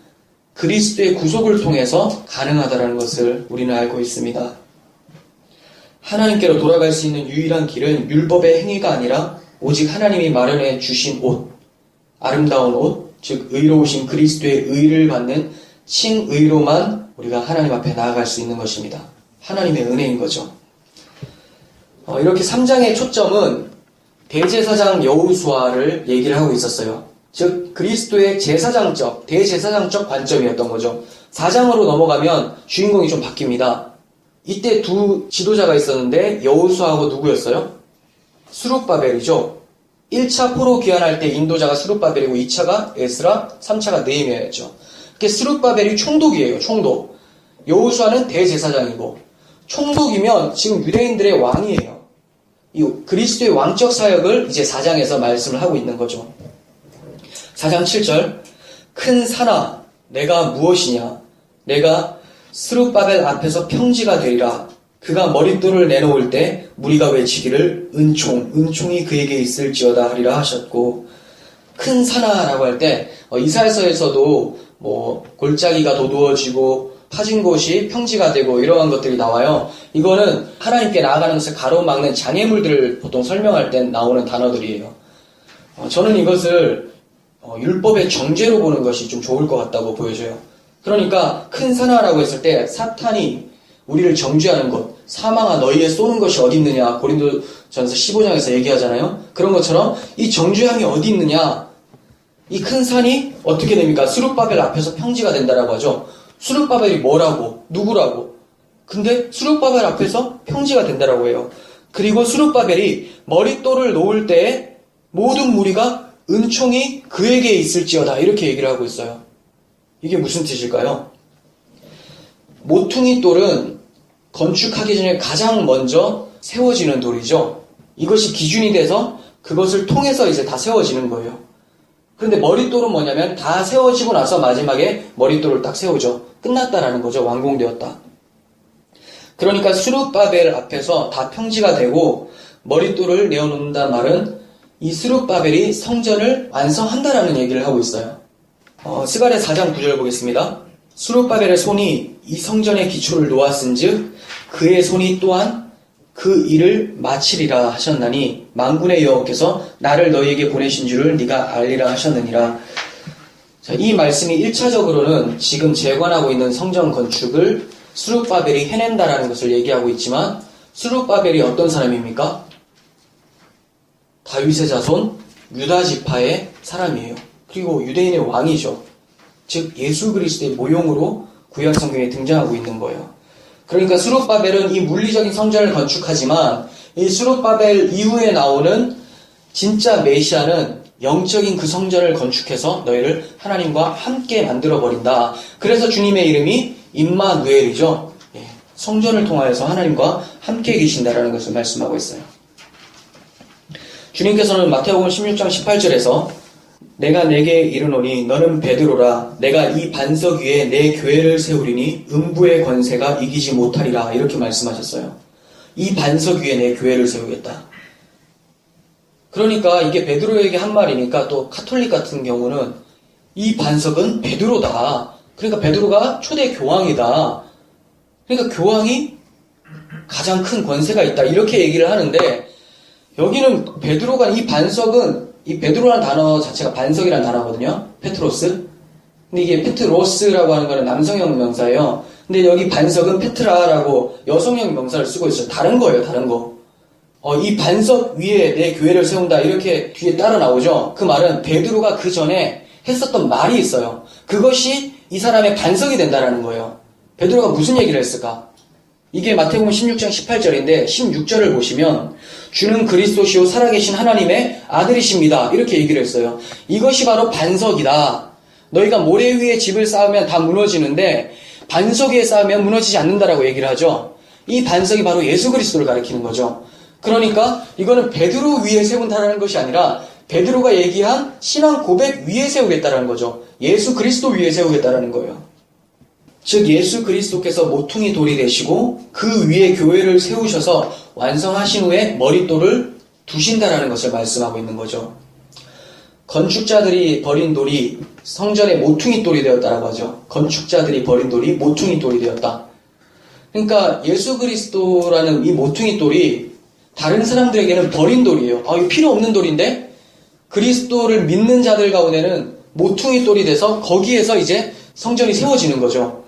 그리스도의 구속을 통해서 가능하다는 것을 우리는 알고 있습니다. 하나님께로 돌아갈 수 있는 유일한 길은 율법의 행위가 아니라 오직 하나님이 마련해 주신 옷, 아름다운 옷, 즉 의로우신 그리스도의 의를 받는 칭의로만 우리가 하나님 앞에 나아갈 수 있는 것입니다. 하나님의 은혜인 거죠. 이렇게 3장의 초점은 대제사장 여호수아를 얘기를 하고 있었어요. 즉 그리스도의 제사장적, 대제사장적 관점이었던 거죠. 4장으로 넘어가면 주인공이 좀 바뀝니다. 이때 두 지도자가 있었는데 여호수아하고 누구였어요? 스룹바벨이죠. 1차 포로 귀환할 때 인도자가 스룹바벨이고 2차가 에스라, 3차가 느헤미야였죠. 이렇게 스룹바벨이 총독이에요. 총독. 여호수아는 대제사장이고 총독이면 지금 유대인들의 왕이에요. 이 그리스도의 왕적 사역을 이제 4장에서 말씀을 하고 있는 거죠. 4장 7절 큰 산아 내가 무엇이냐 내가 스룹바벨 앞에서 평지가 되리라. 그가 머릿돌을 내놓을 때 무리가 외치기를 은총이 그에게 있을지어다 하리라 하셨고, 큰 산하라고 할 때 이사야서에서도 골짜기가 도두어지고 파진 곳이 평지가 되고 이러한 것들이 나와요. 이거는 하나님께 나아가는 것을 가로막는 장애물들을 보통 설명할 때 나오는 단어들이에요. 저는 이것을 율법의 정죄로 보는 것이 좀 좋을 것 같다고 보여져요. 그러니까 큰 산하라고 했을 때 사탄이 우리를 정죄하는 것, 사망아 너희에 쏘는 것이 어디 있느냐, 고린도전서 15장에서 얘기하잖아요. 그런 것처럼 이 정죄함이 어디 있느냐, 이 큰 산이 어떻게 됩니까? 스룹바벨 앞에서 평지가 된다라고 하죠. 스룹바벨이 뭐라고, 누구라고. 근데 스룹바벨 앞에서 평지가 된다라고 해요. 그리고 스룹바벨이 머릿돌을 놓을 때에 모든 무리가 은총이 그에게 있을지어다 이렇게 얘기를 하고 있어요. 이게 무슨 뜻일까요? 모퉁이 돌은 건축하기 전에 가장 먼저 세워지는 돌이죠. 이것이 기준이 돼서 그것을 통해서 이제 다 세워지는 거예요. 그런데 머릿돌은 뭐냐면 다 세워지고 나서 마지막에 머릿돌을 딱 세우죠. 끝났다라는 거죠. 완공되었다. 그러니까 스룹바벨 앞에서 다 평지가 되고 머릿돌을 내어놓는다는 말은 이 스룹바벨이 성전을 완성한다라는 얘기를 하고 있어요. 스가랴 4장 9절 보겠습니다. 스룹바벨의 손이 이 성전의 기초를 놓았은즉 그의 손이 또한 그 일을 마치리라 하셨나니 만군의 여호와께서 나를 너희에게 보내신 줄을 네가 알리라 하셨느니라. 자, 이 말씀이 1차적으로는 지금 재건하고 있는 성전 건축을 스룹바벨이 해낸다라는 것을 얘기하고 있지만, 스룹바벨이 어떤 사람입니까? 다윗의 자손 유다 지파의 사람이에요. 그리고 유대인의 왕이죠. 즉 예수 그리스도의 모형으로 구약 성경에 등장하고 있는 거예요. 그러니까 스룹바벨은 이 물리적인 성전을 건축하지만 이 스룹바벨 이후에 나오는 진짜 메시아는 영적인 그 성전을 건축해서 너희를 하나님과 함께 만들어버린다. 그래서 주님의 이름이 임마누엘이죠. 성전을 통하여서 하나님과 함께 계신다라는 것을 말씀하고 있어요. 주님께서는 마태복음 16장 18절에서 내가 내게 이르노니 너는 베드로라. 내가 이 반석 위에 내 교회를 세우리니 음부의 권세가 이기지 못하리라. 이렇게 말씀하셨어요. 이 반석 위에 내 교회를 세우겠다. 그러니까 이게 베드로에게 한 말이니까 또 카톨릭 같은 경우는 이 반석은 베드로다. 그러니까 베드로가 초대 교황이다. 그러니까 교황이 가장 큰 권세가 있다. 이렇게 얘기를 하는데, 여기는 베드로가 이 반석은, 이 베드로라는 단어 자체가 반석이라는 단어거든요. 페트로스. 근데 이게 페트로스라고 하는 거는 남성형 명사예요. 근데 여기 반석은 페트라라고 여성형 명사를 쓰고 있어요. 다른 거예요, 다른 거. 이 반석 위에 내 교회를 세운다 이렇게 뒤에 따라 나오죠. 그 말은 베드로가 그 전에 했었던 말이 있어요. 그것이 이 사람의 반석이 된다라는 거예요. 베드로가 무슨 얘기를 했을까? 이게 마태복음 16장 18절인데 16절을 보시면 주는 그리스도시요 살아계신 하나님의 아들이십니다. 이렇게 얘기를 했어요. 이것이 바로 반석이다. 너희가 모래 위에 집을 쌓으면 다 무너지는데 반석 위에 쌓으면 무너지지 않는다라고 얘기를 하죠. 이 반석이 바로 예수 그리스도를 가리키는 거죠. 그러니까 이거는 베드로 위에 세운다라는 것이 아니라 베드로가 얘기한 신앙 고백 위에 세우겠다라는 거죠. 예수 그리스도 위에 세우겠다라는 거예요. 즉 예수 그리스도께서 모퉁이 돌이 되시고 그 위에 교회를 세우셔서 완성하신 후에 머릿돌을 두신다라는 것을 말씀하고 있는 거죠. 건축자들이 버린 돌이 성전의 모퉁이 돌이 되었다라고 하죠. 건축자들이 버린 돌이 모퉁이 돌이 되었다. 그러니까 예수 그리스도라는 이 모퉁이 돌이 다른 사람들에게는 버린 돌이에요. 이거 필요 없는 돌인데 그리스도를 믿는 자들 가운데는 모퉁이 돌이 돼서 거기에서 이제 성전이 세워지는 거죠.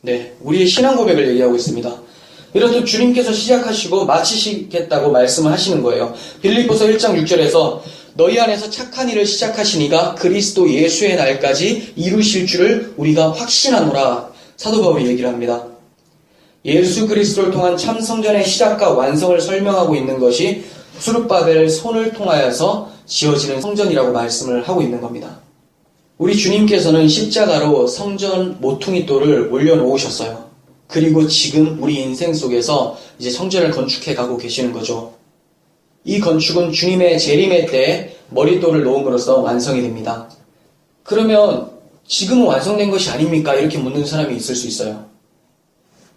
네, 우리의 신앙 고백을 얘기하고 있습니다. 이렇듯 주님께서 시작하시고 마치시겠다고 말씀을 하시는 거예요. 빌립보서 1장 6절에서 너희 안에서 착한 일을 시작하시니가 그리스도 예수의 날까지 이루실 줄을 우리가 확신하노라. 사도 바울이 얘기를 합니다. 예수 그리스도를 통한 참 성전의 시작과 완성을 설명하고 있는 것이 수르바벨 손을 통하여서 지어지는 성전이라고 말씀을 하고 있는 겁니다. 우리 주님께서는 십자가로 성전 모퉁이 돌을 올려놓으셨어요. 그리고 지금 우리 인생 속에서 이제 성전을 건축해 가고 계시는 거죠. 이 건축은 주님의 재림의 때에 머릿돌을 놓음으로써 완성이 됩니다. 그러면 지금은 완성된 것이 아닙니까? 이렇게 묻는 사람이 있을 수 있어요.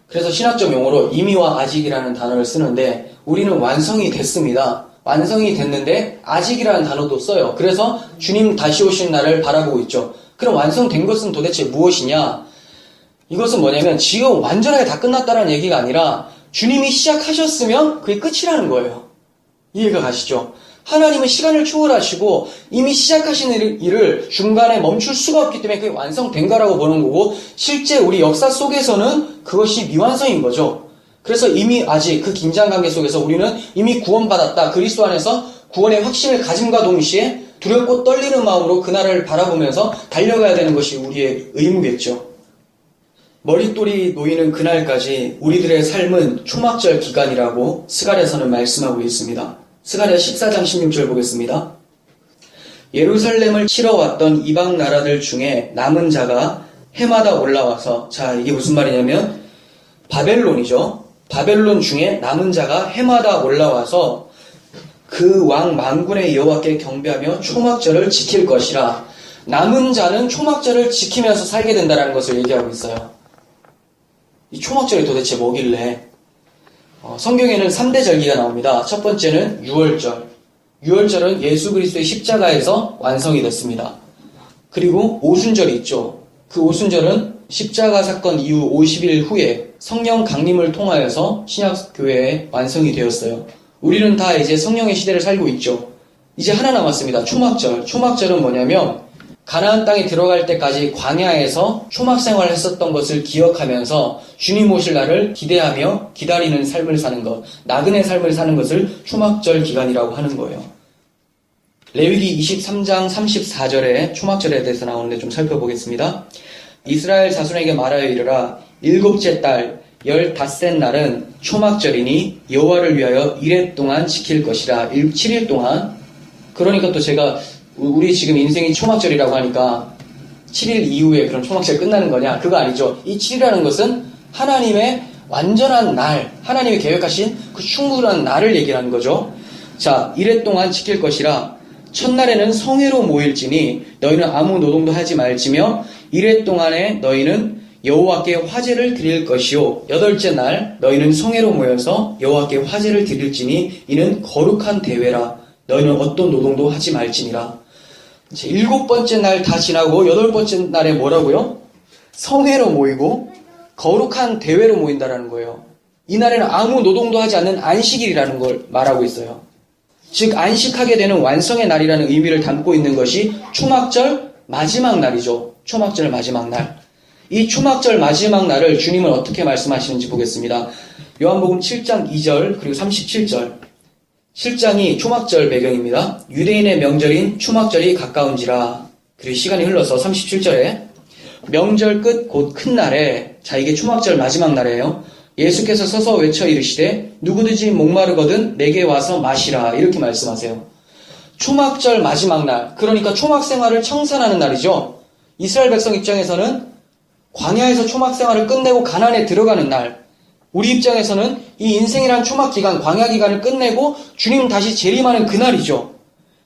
그래서 신학적 용어로 이미와 아직이라는 단어를 쓰는데 우리는 완성이 됐습니다. 완성이 됐는데 아직이라는 단어도 써요. 그래서 주님 다시 오신 날을 바라보고 있죠. 그럼 완성된 것은 도대체 무엇이냐? 이것은 뭐냐면 지금 완전하게 다 끝났다는 얘기가 아니라 주님이 시작하셨으면 그게 끝이라는 거예요. 이해가 가시죠? 하나님은 시간을 초월하시고 이미 시작하신 일을 중간에 멈출 수가 없기 때문에 그게 완성된 거라고 보는 거고 실제 우리 역사 속에서는 그것이 미완성인 거죠. 그래서 이미 아직 그 긴장관계 속에서 우리는 이미 구원받았다. 그리스도 안에서 구원의 확신을 가짐과 동시에 두렵고 떨리는 마음으로 그날을 바라보면서 달려가야 되는 것이 우리의 의무겠죠. 머릿돌이 놓이는 그날까지 우리들의 삶은 초막절 기간이라고 스가랴서는 말씀하고 있습니다. 스가랴 14장 16절 보겠습니다. 예루살렘을 치러 왔던 이방 나라들 중에 남은 자가 해마다 올라와서 자 이게 무슨 말이냐면 바벨론이죠. 바벨론 중에 남은 자가 해마다 올라와서 그 왕 만군의 여호와께 경배하며 초막절을 지킬 것이라. 남은 자는 초막절을 지키면서 살게 된다는 것을 얘기하고 있어요. 이 초막절이 도대체 뭐길래? 성경에는 3대 절기가 나옵니다. 첫 번째는 유월절. 유월절은 예수 그리스도의 십자가에서 완성이 됐습니다. 그리고 오순절이 있죠. 그 오순절은 십자가 사건 이후 50일 후에 성령 강림을 통하여서 신약교회에 완성이 되었어요. 우리는 다 이제 성령의 시대를 살고 있죠. 이제 하나 남았습니다. 초막절. 초막절은 뭐냐면 가나안 땅에 들어갈 때까지 광야에서 초막 생활을 했었던 것을 기억하면서 주님 오실 날을 기대하며 기다리는 삶을 사는 것, 나그네 삶을 사는 것을 초막절 기간이라고 하는 거예요. 레위기 23장 34절에 초막절에 대해서 나오는데 좀 살펴보겠습니다. 이스라엘 자손에게 말하여 이르라. 일곱째 달 15셋 날은 초막절이니 여호와를 위하여 1회 동안 지킬 것이라. 7일 동안. 그러니까 또 제가 우리 지금 인생이 초막절이라고 하니까 7일 이후에 그럼 초막절 끝나는 거냐? 그거 아니죠. 이 7이라는 것은 하나님의 완전한 날, 하나님이 계획하신 그 충분한 날을 얘기하는 거죠. 자, 1회 동안 지킬 것이라. 첫날에는 성회로 모일지니 너희는 아무 노동도 하지 말지며 1회 동안에 너희는 여호와께 화제를 드릴 것이요. 8째 날 너희는 성회로 모여서 여호와께 화제를 드릴지니 이는 거룩한 대회라. 너희는 어떤 노동도 하지 말지니라. 7번째 날 다 지나고 8번째 날에 뭐라고요? 성회로 모이고 거룩한 대회로 모인다라는 거예요. 이날에는 아무 노동도 하지 않는 안식일이라는 걸 말하고 있어요. 즉 안식하게 되는 완성의 날이라는 의미를 담고 있는 것이 초막절 마지막 날이죠. 초막절 마지막 날. 이 초막절 마지막 날을 주님은 어떻게 말씀하시는지 보겠습니다. 요한복음 7장 2절 그리고 37절. 7장이 초막절 배경입니다. 유대인의 명절인 초막절이 가까운지라. 그리고 시간이 흘러서 37절에 명절 끝 곧 큰 날에, 자 이게 초막절 마지막 날이에요. 예수께서 서서 외쳐 이르시되 누구든지 목마르거든 내게 와서 마시라. 이렇게 말씀하세요. 초막절 마지막 날, 그러니까 초막 생활을 청산하는 날이죠. 이스라엘 백성 입장에서는 광야에서 초막 생활을 끝내고 가나안에 들어가는 날, 우리 입장에서는 이 인생이란 초막 기간, 광야 기간을 끝내고 주님 다시 재림하는 그날이죠.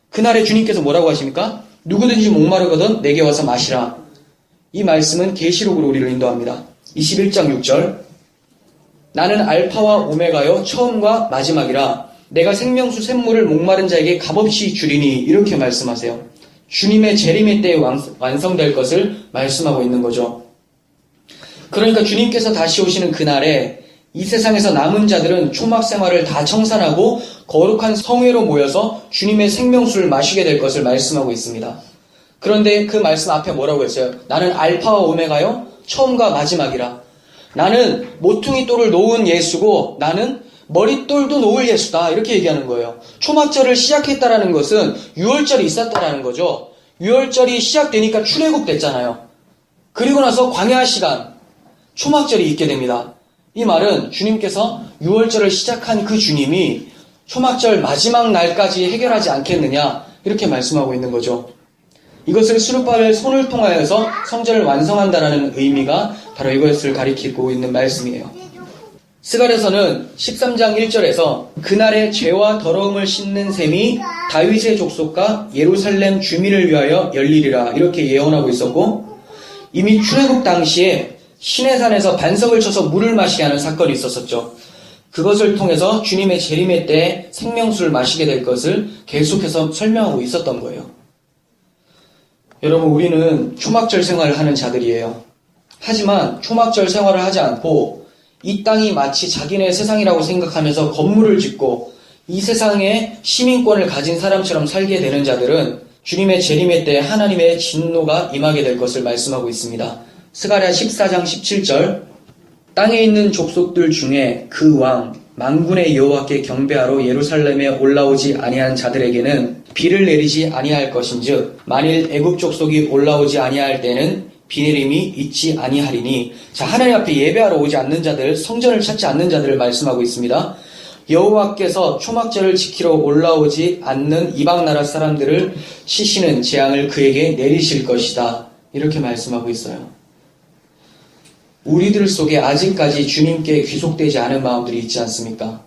그날에 주님께서 뭐라고 하십니까? 누구든지 목마르거든 내게 와서 마시라. 이 말씀은 계시록으로 우리를 인도합니다. 21장 6절 나는 알파와 오메가요 처음과 마지막이라 내가 생명수 샘물을 목마른 자에게 값없이 주리니. 이렇게 말씀하세요. 주님의 재림의 때에 완성될 것을 말씀하고 있는 거죠. 그러니까 주님께서 다시 오시는 그날에 이 세상에서 남은 자들은 초막 생활을 다 청산하고 거룩한 성회로 모여서 주님의 생명수를 마시게 될 것을 말씀하고 있습니다. 그런데 그 말씀 앞에 뭐라고 했어요? 나는 알파와 오메가요 처음과 마지막이라. 나는 모퉁이 돌을 놓은 예수고 나는 머릿돌도 놓을 예수다. 이렇게 얘기하는 거예요. 초막절을 시작했다라는 것은 유월절이 있었다라는 거죠. 유월절이 시작되니까 출애굽 됐잖아요. 그리고 나서 광야 시간, 초막절이 있게 됩니다. 이 말은 주님께서 유월절을 시작한 그 주님이 초막절 마지막 날까지 해결하지 않겠느냐, 이렇게 말씀하고 있는 거죠. 이것을 수르바벨 손을 통하여서 성전을 완성한다라는 의미가 바로 이것을 가리키고 있는 말씀이에요. 스갈에서는 13장 1절에서 그날의 죄와 더러움을 씻는 셈이 다윗의 족속과 예루살렘 주민을 위하여 열리리라. 이렇게 예언하고 있었고, 이미 출애굽 당시에 시내산에서 반석을 쳐서 물을 마시게 하는 사건이 있었었죠. 그것을 통해서 주님의 재림의 때에 생명수를 마시게 될 것을 계속해서 설명하고 있었던 거예요. 여러분, 우리는 초막절 생활을 하는 자들이에요. 하지만 초막절 생활을 하지 않고 이 땅이 마치 자기네 세상이라고 생각하면서 건물을 짓고 이 세상에 시민권을 가진 사람처럼 살게 되는 자들은 주님의 재림의 때 하나님의 진노가 임하게 될 것을 말씀하고 있습니다. 스가랴 14장 17절 땅에 있는 족속들 중에 그 왕 만군의 여호와께 경배하러 예루살렘에 올라오지 아니한 자들에게는 비를 내리지 아니할 것인즉 만일 애굽 족속이 올라오지 아니할 때는 비 내림이 있지 아니하리니. 자, 하나님 앞에 예배하러 오지 않는 자들, 성전을 찾지 않는 자들을 말씀하고 있습니다. 여호와께서 초막절을 지키러 올라오지 않는 이방 나라 사람들을 치시는 재앙을 그에게 내리실 것이다. 이렇게 말씀하고 있어요. 우리들 속에 아직까지 주님께 귀속되지 않은 마음들이 있지 않습니까?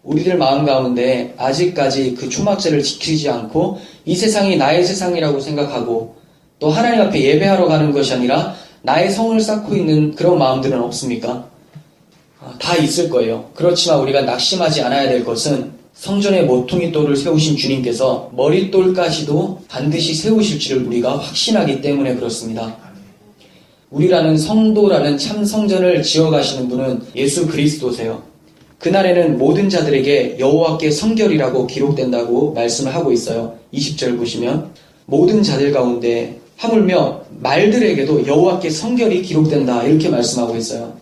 우리들 마음 가운데 아직까지 그 초막절을 지키지 않고 이 세상이 나의 세상이라고 생각하고 또 하나님 앞에 예배하러 가는 것이 아니라 나의 성을 쌓고 있는 그런 마음들은 없습니까? 다 있을 거예요. 그렇지만 우리가 낙심하지 않아야 될 것은 성전에 모퉁이 돌을 세우신 주님께서 머릿돌까지도 반드시 세우실지를 우리가 확신하기 때문에 그렇습니다. 우리라는 성도라는 참 성전을 지어가시는 분은 예수 그리스도세요. 그날에는 모든 자들에게 여호와께 성결이라고 기록된다고 말씀을 하고 있어요. 20절 보시면 모든 자들 가운데 하물며 말들에게도 여호와께 성결이 기록된다. 이렇게 말씀하고 있어요.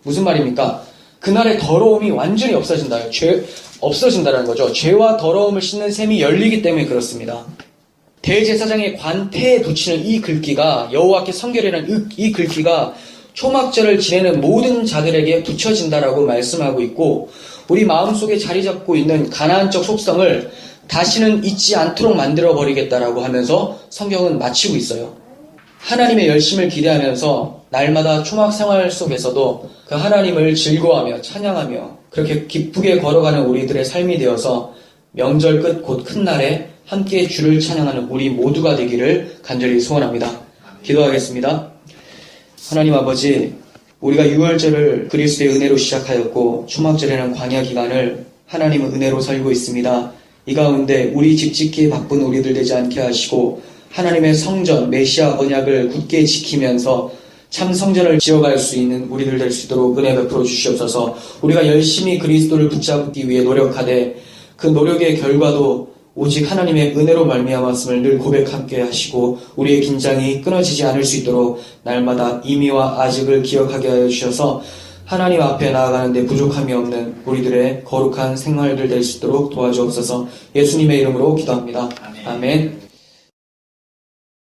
무슨 말입니까? 그날의 더러움이 완전히 없어진다요. 없어진다는 거죠. 죄와 더러움을 씻는 셈이 열리기 때문에 그렇습니다. 대제사장의 관태에 붙이는 이 글귀가, 여호와께 성결이라는 이 글귀가 초막절을 지내는 모든 자들에게 붙여진다라고 말씀하고 있고, 우리 마음속에 자리 잡고 있는 가나안적 속성을 다시는 잊지 않도록 만들어버리겠다라고 하면서 성경은 마치고 있어요. 하나님의 열심을 기대하면서 날마다 초막 생활 속에서도 그 하나님을 즐거워하며 찬양하며 그렇게 기쁘게 걸어가는 우리들의 삶이 되어서 명절 끝 곧 큰 날에 함께 주를 찬양하는 우리 모두가 되기를 간절히 소원합니다. 기도하겠습니다. 하나님 아버지, 우리가 유월절을 그리스도의 은혜로 시작하였고 초막절에는 광야 기간을 하나님의 은혜로 살고 있습니다. 이 가운데 우리 집 짓기에 바쁜 우리들 되지 않게 하시고 하나님의 성전, 메시아 언약을 굳게 지키면서 참 성전을 지어갈 수 있는 우리들 될 수 있도록 은혜 베풀어 주시옵소서. 우리가 열심히 그리스도를 붙잡기 위해 노력하되 그 노력의 결과도 오직 하나님의 은혜로 말미암았음을 늘 고백하게 하시고 우리의 긴장이 끊어지지 않을 수 있도록 날마다 이미와 아직을 기억하게 하여 주셔서 하나님 앞에 나아가는데 부족함이 없는 우리들의 거룩한 생활들 될 수 있도록 도와주옵소서. 예수님의 이름으로 기도합니다. 아멘.